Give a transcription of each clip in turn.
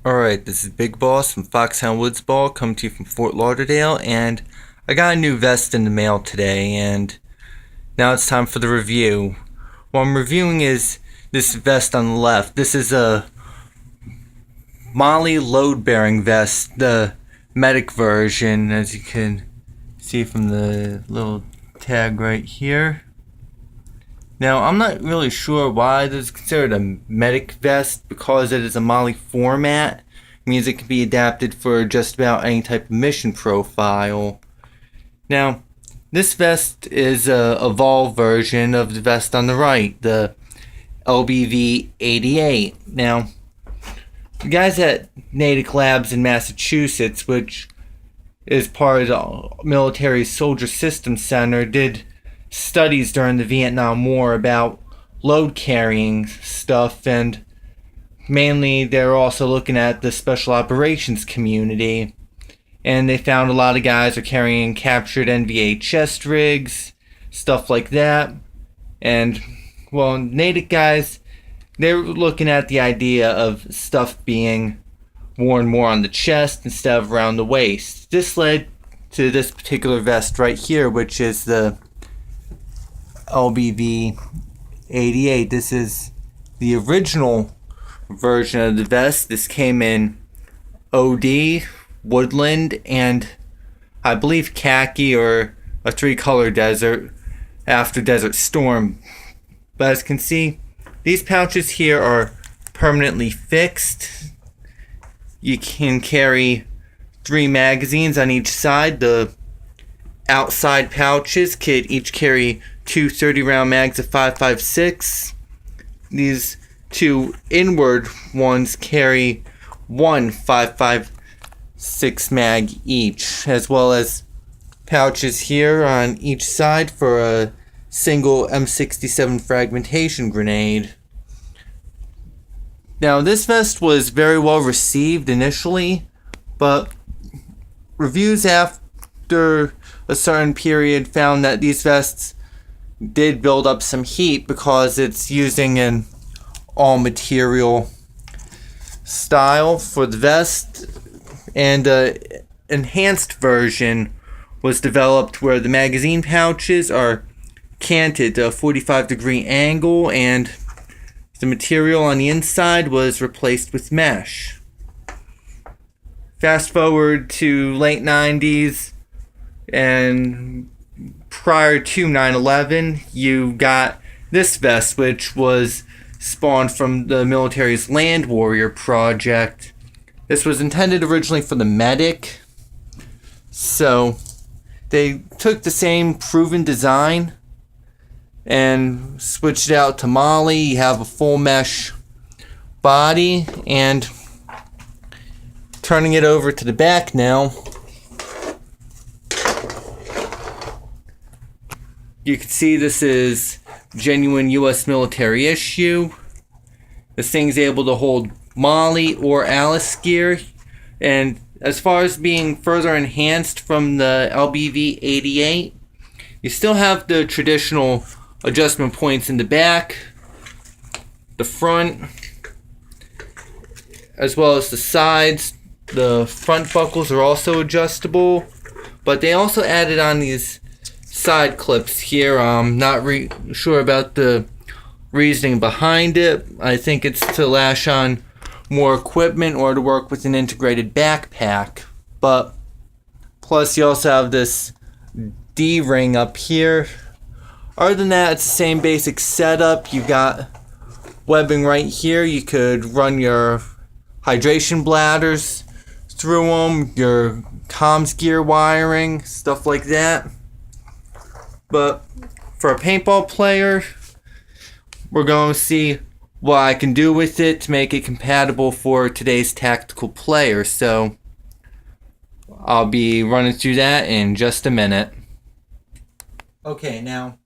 Alright, this is Big Boss from Foxhound Woods Ball, coming to you from Fort Lauderdale, and I got a new vest in the mail today, and now it's time for the review. What I'm reviewing is this vest on the left. This is a MOLLE load-bearing vest, the medic version, as you can see from the little tag right here. Now, I'm not really sure why this is considered a medic vest, because it is a MOLLE format. It means it can be adapted for just about any type of mission profile. Now, this vest is a evolved version of the vest on the right, the LBV-88. Now, the guys at Natick Labs in Massachusetts, which is part of the military soldier systems center, did studies during the Vietnam War about load carrying stuff, and mainly they're also looking at the special operations community, and they found a lot of guys are carrying captured NVA chest rigs, stuff like that. And well, Natick guys, they're looking at the idea of stuff being worn more on the chest instead of around the waist. This led to this particular vest right here, which is the LBV-88. This is the original version of the vest. This came in OD, woodland, and I believe khaki, or a 3-color desert after Desert Storm. But as you can see, these pouches here are permanently fixed. You can carry 3 magazines on each side. The outside pouches could each carry 2 30-round mags of 5.56. These 2 inward ones carry 1 5.56 mag each, as well as pouches here on each side for a single M67 fragmentation grenade. Now, this vest was very well received initially, but reviews after a certain period found that these vests did build up some heat because it's using an all-material style for the vest, and an enhanced version was developed where the magazine pouches are canted to a 45-degree angle, and the material on the inside was replaced with mesh. Fast forward to late 90s, and prior to 9/11, you got this vest, which was spawned from the military's Land Warrior project. This was intended originally for the medic, so they took the same proven design and switched it out to MOLLE. You have a full mesh body, and turning it over to the back now, you can see this is genuine U.S. military issue. This thing's able to hold MOLLE or Alice gear, and as far as being further enhanced from the LBV-88, you still have the traditional adjustment points in the back, the front, as well as the sides. The front buckles are also adjustable, but they also added on these side clips here. I'm not sure about the reasoning behind it. I think it's to lash on more equipment or to work with an integrated backpack. But plus you also have this D-ring up here. Other than that, it's the same basic setup. You got webbing right here. You could run your hydration bladders through them, your comms gear wiring, stuff like that. But for a paintball player, we're going to see what I can do with it to make it compatible for today's tactical player. So I'll be running through that in just a minute. Okay, now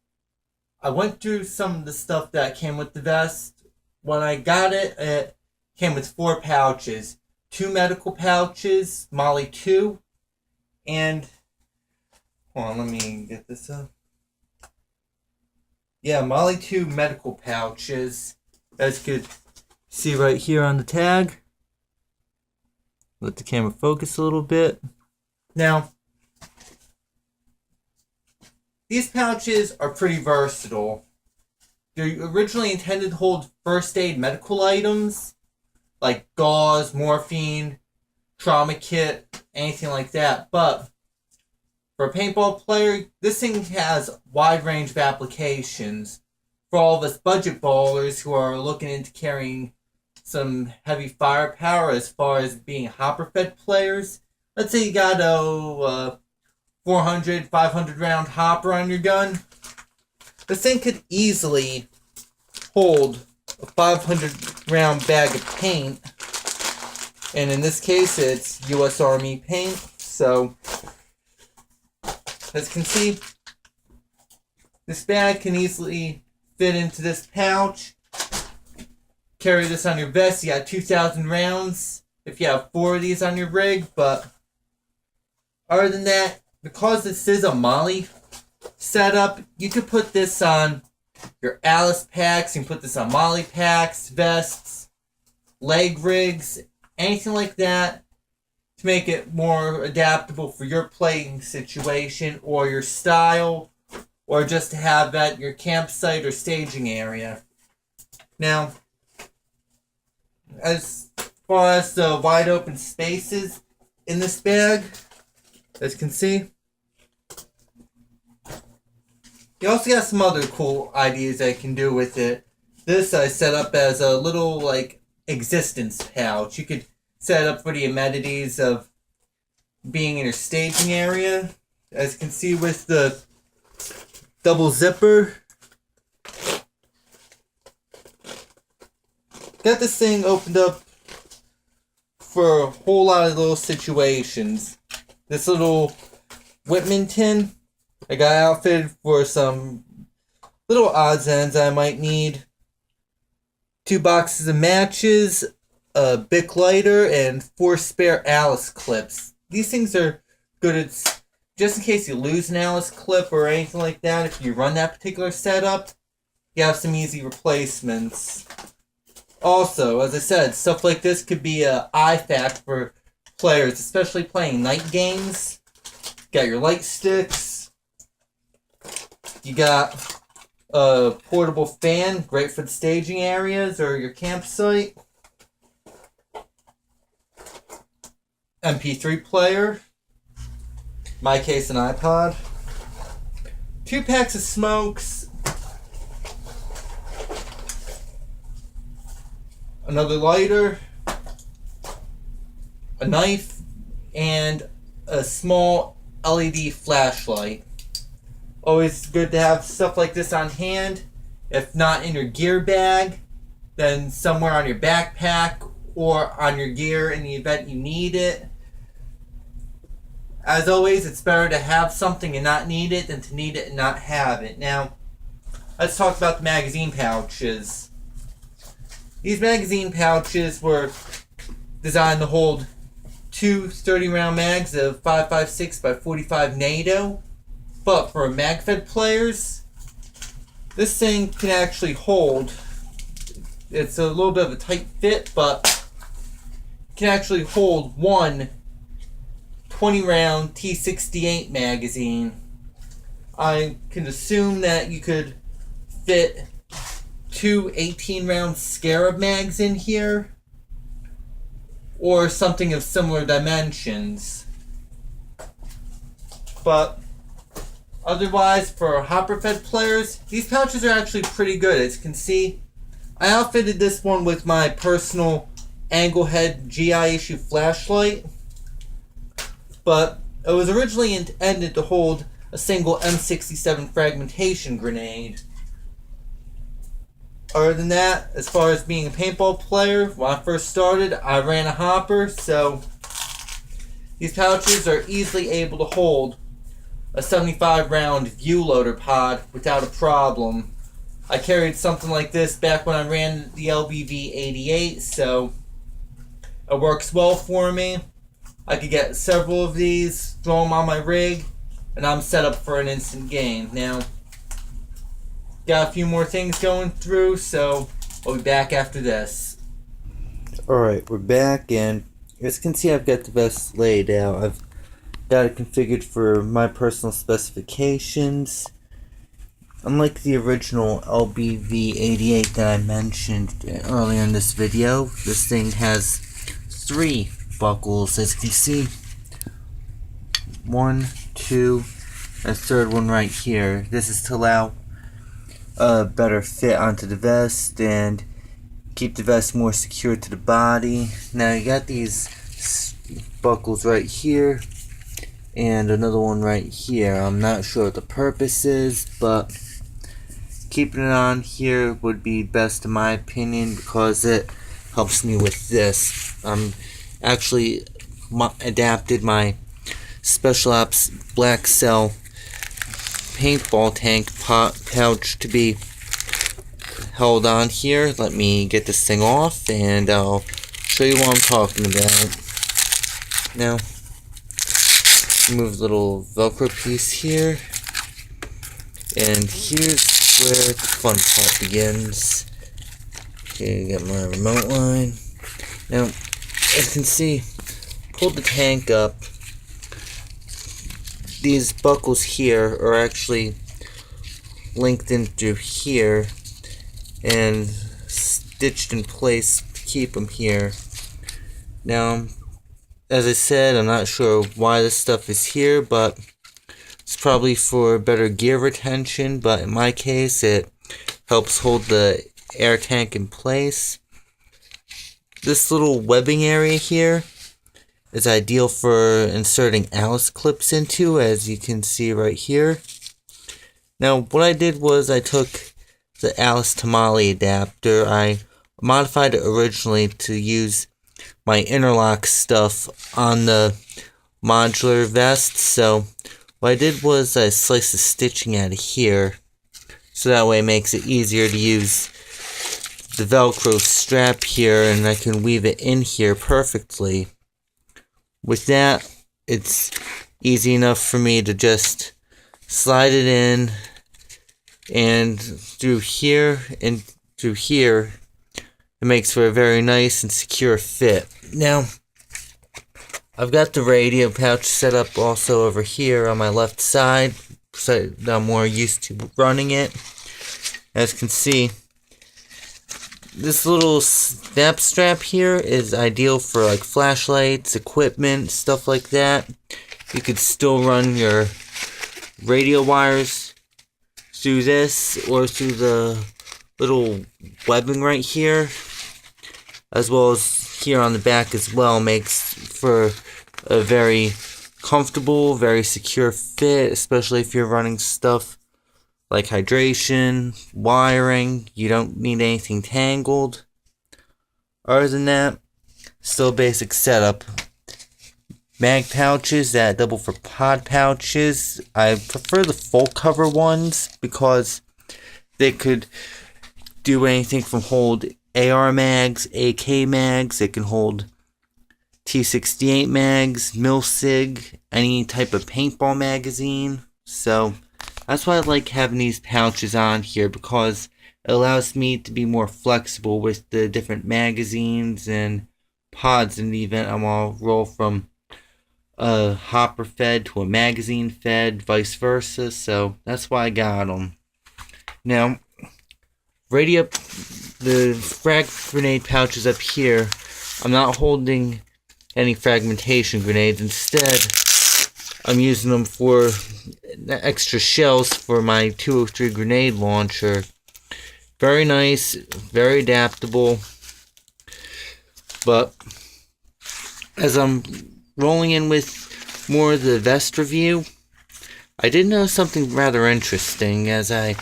I went through some of the stuff that came with the vest. When I got it, it came with 4 pouches. 2 medical pouches, MOLLE 2, and hold on, let me get this up. Yeah, MOLLE 2 medical pouches, as you could see right here on the tag. Let the camera focus a little bit. Now, these pouches are pretty versatile. They're originally intended to hold first aid medical items, like gauze, morphine, trauma kit, anything like that. But for a paintball player, this thing has a wide range of applications. For all of us budget ballers who are looking into carrying some heavy firepower as far as being hopper-fed players, let's say you got a 400, 500 round hopper on your gun. This thing could easily hold a 500 round bag of paint. And in this case, it's U.S. Army paint. So, as you can see, this bag can easily fit into this pouch. Carry this on your vest. You got 2,000 rounds if you have 4 of these on your rig. But other than that, because this is a MOLLE setup, you could put this on your Alice packs. You can put this on MOLLE packs, vests, leg rigs, anything like that to make it more adaptable for your playing situation or your style, or just to have at your campsite or staging area. Now, as far as the wide open spaces in this bag, as you can see, you also got some other cool ideas I can do with it. This I set up as a little, like, existence pouch. You could set it up for the amenities of being in your staging area. As you can see with the double zipper. Got this thing opened up for a whole lot of little situations. This little Whitman tin, I got outfitted for some little odds and ends I might need. 2 boxes of matches, a Bic lighter, and 4 spare Alice clips. These things are good at, just in case you lose an Alice clip or anything like that. If you run that particular setup, you have some easy replacements. Also, as I said, stuff like this could be a IFAC for players, especially playing night games. Got your light sticks. You got a portable fan, great for the staging areas or your campsite. MP3 player. In my case, an iPod. 2 packs of smokes. Another lighter. A knife. And a small LED flashlight. Always good to have stuff like this on hand. If not in your gear bag, then somewhere on your backpack or on your gear in the event you need it. As always, it's better to have something and not need it than to need it and not have it. Now, let's talk about the magazine pouches. These magazine pouches were designed to hold 2 30-round mags of 5.56 by 45 NATO. But for mag-fed players, this thing can actually hold, it's a little bit of a tight fit, but can actually hold one 20-round T68 magazine. I can assume that you could fit 2 18-round Scarab mags in here, or something of similar dimensions. But otherwise, for hopper-fed players, these pouches are actually pretty good. As you can see, I outfitted this one with my personal angle head GI issue flashlight, but it was originally intended to hold a single M67 fragmentation grenade. Other than that, as far as being a paintball player, when I first started, I ran a hopper, so these pouches are easily able to hold a 75 round view loader pod without a problem. I carried something like this back when I ran the LBV 88, so it works well for me. I could get several of these, throw them on my rig, and I'm set up for an instant game. Now, got a few more things going through, so I'll be back after this. Alright, we're back, and as you can see, I've got the vest laid out. I've got it configured for my personal specifications. Unlike the original LBV88 that I mentioned earlier in this video, this thing has 3 buckles, as you can see. 1, 2, and a third one right here. This is to allow a better fit onto the vest and keep the vest more secure to the body. Now you got these buckles right here and another one right here. I'm not sure what the purpose is, but keeping it on here would be best in my opinion because it helps me with this. Actually adapted my Special Ops Black Cell paintball tank pouch to be held on here. Let me get this thing off and I'll show you what I'm talking about. Now, remove the little Velcro piece here, and here's where the fun part begins. Okay, got my remote line. Now, as you can see, pull the tank up. These buckles here are actually linked into here and stitched in place to keep them here. Now, as I said, I'm not sure why this stuff is here, but it's probably for better gear retention, but in my case it helps hold the air tank in place. This little webbing area here is ideal for inserting Alice clips into, as you can see right here. Now what I did was I took the Alice to MOLLE adapter. I modified it originally to use my interlock stuff on the modular vest. So what I did was I sliced the stitching out of here, so that way it makes it easier to use the Velcro strap here, and I can weave it in here perfectly. With that, it's easy enough for me to just slide it in and through here and through here. It makes for a very nice and secure fit. Now, I've got the radio pouch set up also over here on my left side, so I'm more used to running it. As you can see, this little snap strap here is ideal for like flashlights, equipment, stuff like that. You could still run your radio wires through this or through the little webbing right here, as well as here on the back as well. Makes for a very comfortable, very secure fit, especially if you're running stuff like hydration, wiring. You don't need anything tangled. Other than that, still basic setup. Mag pouches that double for pod pouches. I prefer the full cover ones because they could do anything from hold AR mags, AK mags. It can hold T68 mags, Milsig, any type of paintball magazine. So that's why I like having these pouches on here, because it allows me to be more flexible with the different magazines and pods in the event I'm all roll from a hopper fed to a magazine fed, vice versa. So that's why I got them. Now, the frag grenade pouches up here, I'm not holding any fragmentation grenades. Instead, I'm using them for extra shells for my 203 grenade launcher. Very nice, very adaptable. But as I'm rolling in with more of the vest review, I did notice something rather interesting as I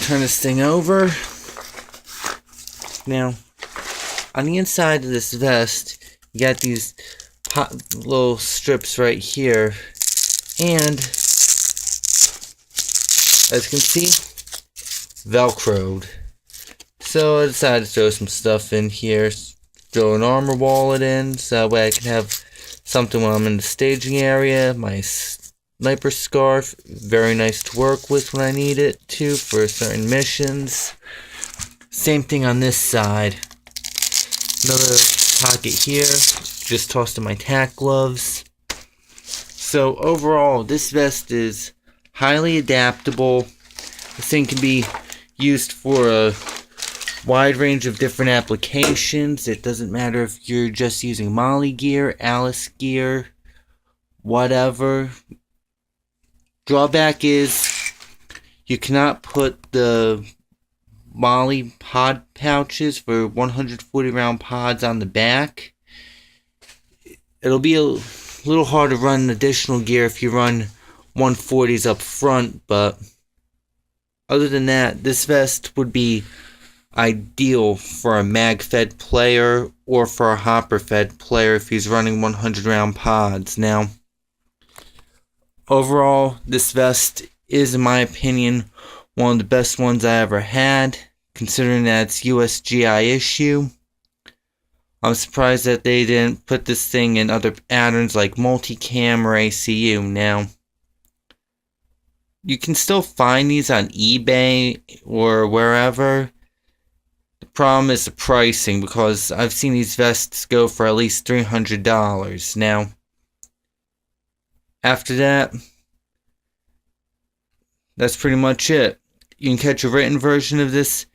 turn this thing over. Now, on the inside of this vest, you got these little strips right here, and as you can see, Velcroed. So I decided to throw some stuff in here, throw an armor wallet in, so that way I can have something when I'm in the staging area. My sniper scarf, very nice to work with when I need it to for certain missions. Same thing on this side. Another pocket here, just tossed in my tack gloves. So overall, this vest is highly adaptable. This thing can be used for a wide range of different applications. It doesn't matter if you're just using MOLLE gear, Alice gear, whatever. Drawback is you cannot put the MOLLE pod pouches for 140 round pods on the back. It'll be a little hard to run additional gear if you run 140s up front, but other than that, this vest would be ideal for a mag-fed player or for a hopper-fed player if he's running 100 round pods. Now, overall, this vest is, in my opinion, one of the best ones I ever had, considering that it's USGI issue. I'm surprised that they didn't put this thing in other patterns like multicam or ACU. Now, you can still find these on eBay or wherever. The problem is the pricing, because I've seen these vests go for at least $300. Now, after that, that's pretty much it. You can catch a written version of this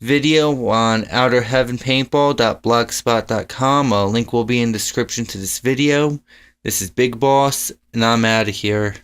video on outerheavenpaintball.blogspot.com. A link will be in the description to this video. This is Big Boss, and I'm out of here.